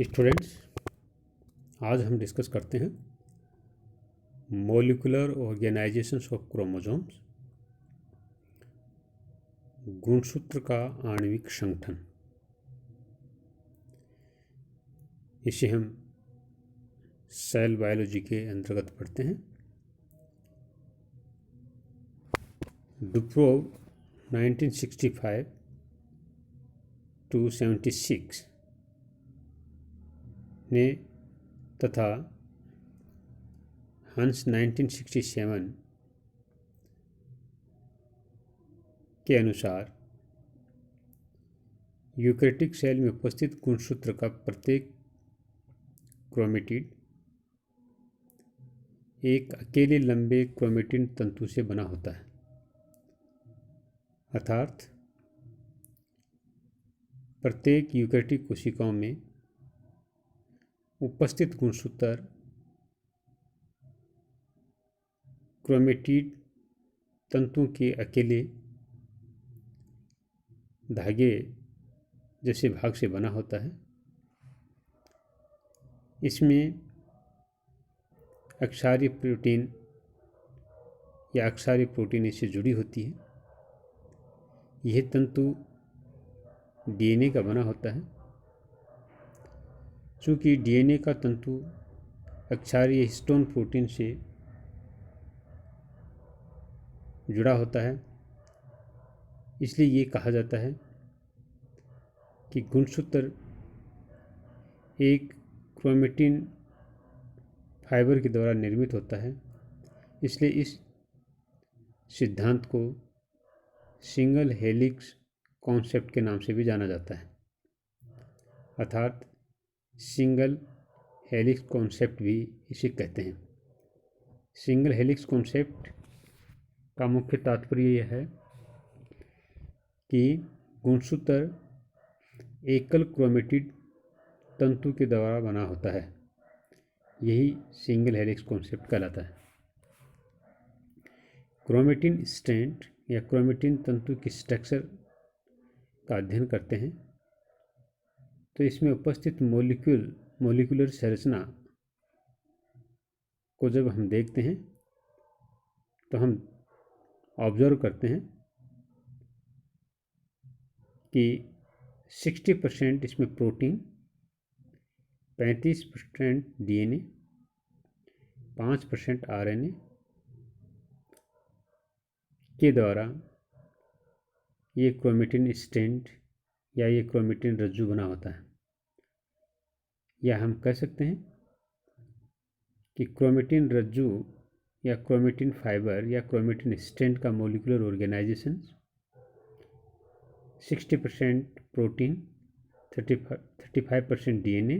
Students, आज हम discuss करते हैं मॉलिक्यूलर ऑर्गेनाइजेशंस ऑफ क्रोमोसोम्स, गुणसूत्र का आणविक संगठन। इसे हम सेल बायोलॉजी के अंतर्गत पढ़ते हैं। डुब्रोव 1965 to 76 ने तथा हंस 1967 के अनुसार यूकैरियोटिक सेल में उपस्थित गुणसूत्र का प्रत्येक क्रोमेटिड एक अकेले लंबे क्रोमेटिन तंतु से बना होता है, अर्थात प्रत्येक यूकैरियोटिक कोशिकाओं में उपस्थित गुणसूत्र क्रोमेटिड तंतुओं के अकेले धागे जैसे भाग से बना होता है। इसमें अक्षारीय प्रोटीन या अक्षारीय प्रोटीन इससे जुड़ी होती है। यह तंतु डीएनए का बना होता है। चूँकि डीएनए का तंतु अक्षारीय हिस्टोन प्रोटीन से जुड़ा होता है, इसलिए ये कहा जाता है कि गुणसूत्र एक क्रोमेटिन फाइबर के द्वारा निर्मित होता है। इसलिए इस सिद्धांत को सिंगल हेलिक्स कॉन्सेप्ट के नाम से भी जाना जाता है, अर्थात सिंगल हेलिक्स कॉन्सेप्ट भी इसे कहते हैं। सिंगल हेलिक्स कॉन्सेप्ट का मुख्य तात्पर्य यह है कि गुणसूत्र एकल क्रोमेटिड तंतु के द्वारा बना होता है। यही सिंगल हेलिक्स कॉन्सेप्ट कहलाता है। क्रोमेटिन स्ट्रैंड या क्रोमेटिन तंतु की स्ट्रक्चर का अध्ययन करते हैं तो इसमें उपस्थित मॉलिक्यूलर संरचना को जब हम देखते हैं तो हम ऑब्जर्व करते हैं कि 60% इसमें प्रोटीन, 35% डीएनए, 5% आरएनए के द्वारा ये क्रोमेटिन स्ट्रैंड या ये क्रोमेटिन रज्जु बना होता है। या हम कह सकते हैं कि क्रोमेटिन रज्जु या क्रोमेटिन फाइबर या क्रोमेटिन स्ट्रैंड का मॉलिक्यूलर ऑर्गेनाइजेशन 60% प्रोटीन, 35% डीएनए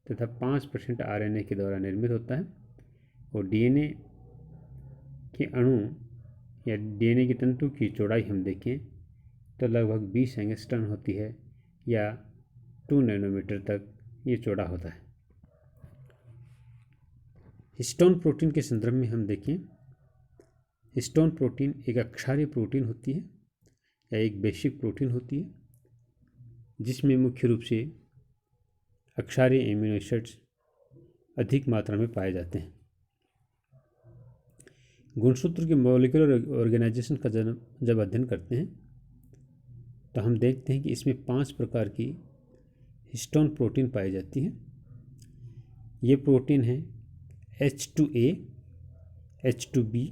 तथा 5% आरएनए के द्वारा निर्मित होता है। और डीएनए के अणु या डीएनए की तंतु की चौड़ाई हम देखें तो लगभग 20 एंगस्ट्रॉम होती है या 2 नैनोमीटर तक ये चौड़ा होता है। हिस्टोन प्रोटीन के संदर्भ में हम देखें, हिस्टोन प्रोटीन एक अक्षारीय प्रोटीन होती है या एक बेसिक प्रोटीन होती है, जिसमें मुख्य रूप से अक्षारीय एमिनो एसिड्स अधिक मात्रा में पाए जाते हैं। गुणसूत्र के मॉलिक्यूलर ऑर्गेनाइजेशन का जब अध्ययन करते हैं तो हम देखते हैं कि इसमें 5 प्रकार की हिस्टोन प्रोटीन पाई जाती है। ये प्रोटीन हैं H2A, H2B,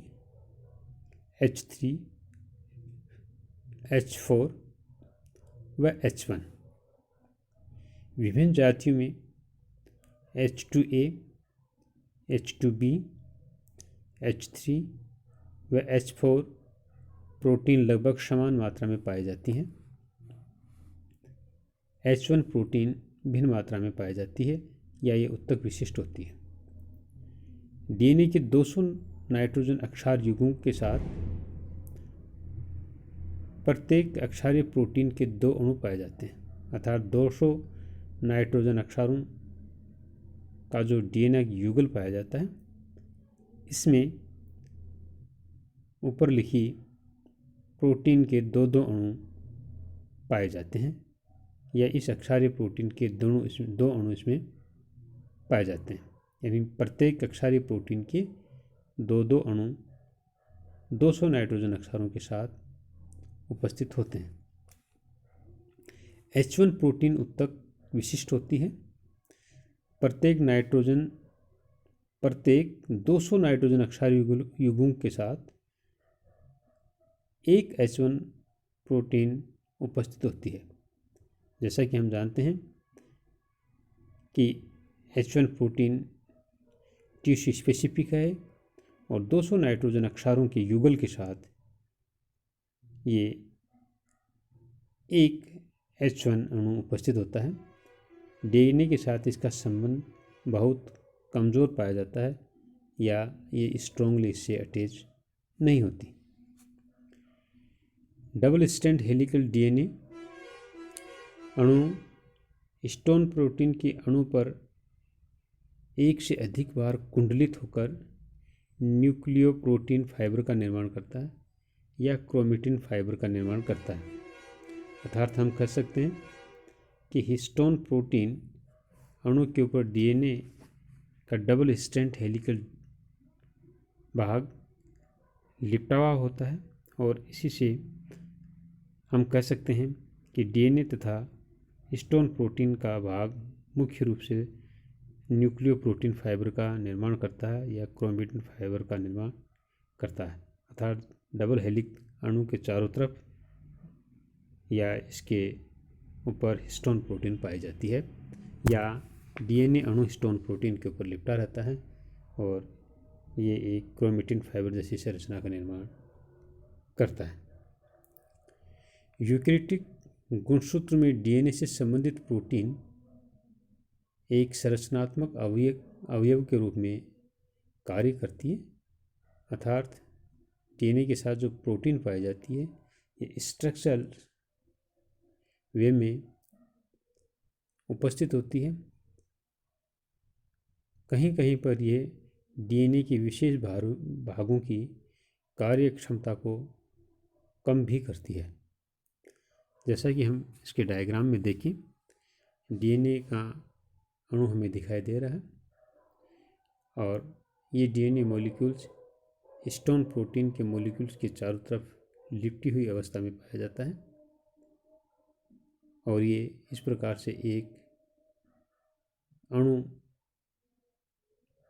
H3, H4 व H1। विभिन्न जातियों में H2A, H2B, H3 व H4 प्रोटीन लगभग समान मात्रा में पाई जाती हैं। H1 प्रोटीन भिन्न मात्रा में पाई जाती है या ये उत्तक विशिष्ट होती है। डीएनए के 200 नाइट्रोजन अक्षार युग्मों के साथ प्रत्येक अक्षारीय प्रोटीन के 2 अणु पाए जाते हैं, अर्थात 200 नाइट्रोजन अक्षारों का जो डीएनए युगल पाया जाता है, इसमें ऊपर लिखी प्रोटीन के 2-2 अणु पाए जाते हैं या इस अक्षारीय प्रोटीन के दो अणु इसमें पाए जाते हैं। यानी प्रत्येक अक्षारीय प्रोटीन के दो अणु 200 नाइट्रोजन अक्षारों के साथ उपस्थित होते हैं। H1 प्रोटीन उत्तक विशिष्ट होती है। प्रत्येक 200 नाइट्रोजन अक्षारीय युग्मों के साथ एक H1 प्रोटीन उपस्थित होती है। जैसा कि हम जानते हैं कि H1 प्रोटीन टिश्यू स्पेसिफिक है और 200 नाइट्रोजन अक्षारों के युगल के साथ ये एक H1 अणु उपस्थित होता है। डीएनए के साथ इसका संबंध बहुत कमज़ोर पाया जाता है या ये स्ट्रॉन्गली इससे अटैच नहीं होती। डबल स्ट्रैंड हेलिकल डीएनए अणु हिस्टोन प्रोटीन के अणु पर एक से अधिक बार कुंडलित होकर न्यूक्लियोप्रोटीन फाइबर का निर्माण करता है या क्रोमेटिन फाइबर का निर्माण करता है। अर्थात हम कह सकते हैं कि हिस्टोन प्रोटीन अणु के ऊपर डीएनए का डबल स्ट्रैंड हेलिकल भाग लिपटा हुआ होता है और इसी से हम कह सकते हैं कि डीएनए तथा हिस्टोन प्रोटीन का भाग मुख्य रूप से न्यूक्लियोप्रोटीन फाइबर का निर्माण करता है या क्रोमेटिन फाइबर का निर्माण करता है। अर्थात डबल हेलिक्स अणु के चारों तरफ या इसके ऊपर हिस्टोन प्रोटीन पाई जाती है या डीएनए अणु हिस्टोन प्रोटीन के ऊपर लिपटा रहता है और ये एक क्रोमेटिन फाइबर जैसी संरचना का निर्माण करता है। यूकेरियोटिक गुणसूत्र में डीएनए से संबंधित प्रोटीन एक संरचनात्मक अवयव के रूप में कार्य करती है। अर्थात डीएनए के साथ जो प्रोटीन पाई जाती है ये स्ट्रक्चरल वे में उपस्थित होती है। कहीं कहीं पर यह डीएनए के विशेष भागों की कार्य क्षमता को कम भी करती है। जैसा कि हम इसके डायग्राम में देखें, डीएनए का अणु हमें दिखाई दे रहा है और ये डीएनए मॉलिक्यूल्स हिस्टोन प्रोटीन के मॉलिक्यूल्स के चारों तरफ लिपटी हुई अवस्था में पाया जाता है और ये इस प्रकार से एक अणु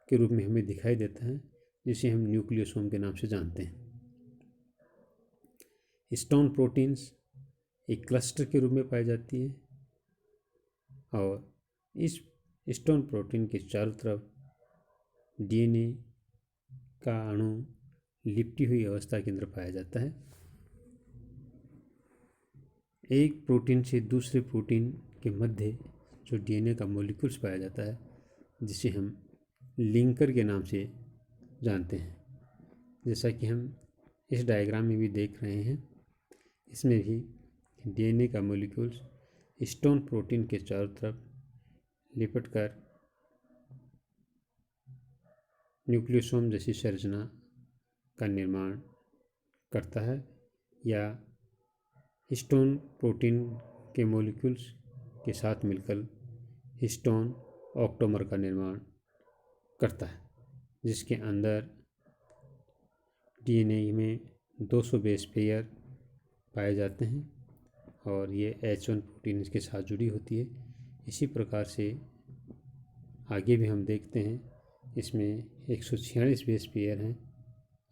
के रूप में हमें दिखाई देता है जिसे हम न्यूक्लियोसोम के नाम से जानते हैं। हिस्टोन प्रोटीन्स एक क्लस्टर के रूप में पाई जाती है और इस हिस्टोन प्रोटीन के चारों तरफ डीएनए का अणु लिपटी हुई अवस्था के अंदर पाया जाता है। एक प्रोटीन से दूसरे प्रोटीन के मध्य जो डीएनए का मॉलिक्यूल्स पाया जाता है जिसे हम लिंकर के नाम से जानते हैं। जैसा कि हम इस डायग्राम में भी देख रहे हैं, इसमें भी डीएनए का मॉलिक्यूल्स हिस्टोन प्रोटीन के चारों तरफ लिपट कर न्यूक्लियोसोम जैसी संरचना का निर्माण करता है या हिस्टोन प्रोटीन के मॉलिक्यूल्स के साथ मिलकर हिस्टोन ऑक्टोमर का निर्माण करता है, जिसके अंदर डीएनए में 200 बेस पेयर पाए जाते हैं और ये H1 प्रोटीन इसके साथ जुड़ी होती है। इसी प्रकार से आगे भी हम देखते हैं, इसमें 146 बेस पेयर हैं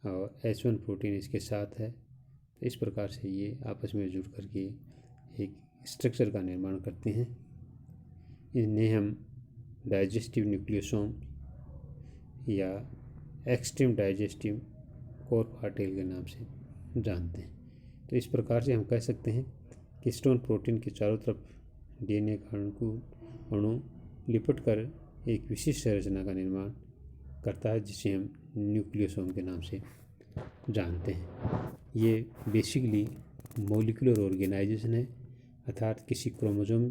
और H1 प्रोटीन इसके साथ है। तो इस प्रकार से ये आपस में जुड़ करके एक स्ट्रक्चर का निर्माण करते हैं। इन्हें हम डाइजेस्टिव न्यूक्लियोसोम या एक्सट्रीम डाइजेस्टिव कोरपाटेल के नाम से जानते हैं। तो इस प्रकार से हम कह सकते हैं कि हिस्टोन प्रोटीन के चारों तरफ डीएनए का अणु लिपट कर एक विशिष्ट संरचना का निर्माण करता है जिसे हम न्यूक्लियोसोम के नाम से जानते हैं। ये बेसिकली मॉलिक्यूलर ऑर्गेनाइजेशन है, अर्थात किसी क्रोमोसोम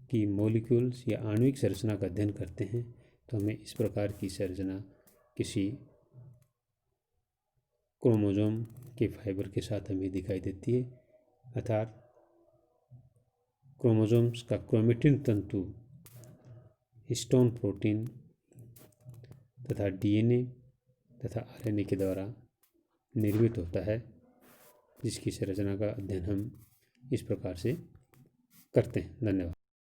की मॉलिक्यूल्स या आणविक संरचना का अध्ययन करते हैं तो हमें इस प्रकार की संरचना किसी क्रोमोसोम के फाइबर के साथ हमें दिखाई देती है। अर्थात क्रोमोसोम्स का क्रोमेटिन तंतु हिस्टोन प्रोटीन तथा डीएनए तथा आरएनए के द्वारा निर्मित होता है, जिसकी संरचना का अध्ययन हम इस प्रकार से करते हैं। धन्यवाद।